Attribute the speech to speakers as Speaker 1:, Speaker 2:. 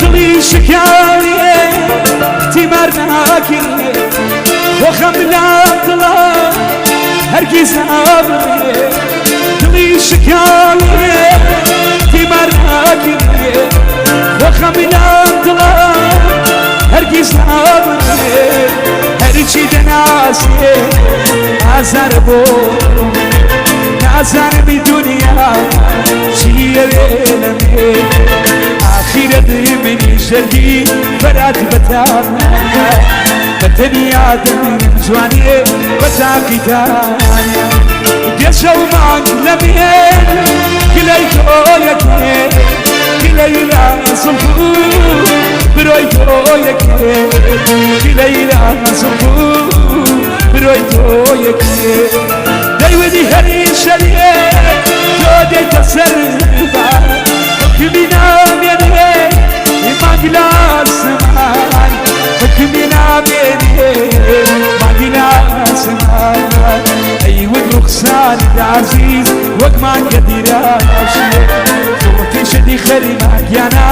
Speaker 1: دڵی شکاویێ اختیمار ناکردێ بۆ خەم لام دڵە هەرگیز نابڕێ دڵی شکاویێ اختیمار ناکردێ بۆ خەم لام دڵە هەرگیز نابڕێ هەرچی دەناسێ ئازار بۆ نازانمی دنیا چیە وێنەمێ ئاخیرە دڵی منی ژەردی بەرات بەتانە بەتەنیا دڵم جوانێ بە تاقیدانە گەشە و مانگ لەمێن گلەی تۆیەکێ گلەی لازم بوو برۆی تۆیەکێ گلەی لازم بوو برۆی تۆیەکێ دەیوەدی هەری شەریێ تۆ دێتە سەربا حکمی نامێنێ مانگی لازمان حکمی نامێنێ مانگی لازمان ئەیوەد ڕوخسانی عەزیز وەک مانگە دیراشێ تۆ تێشەدی خەری مانگیانە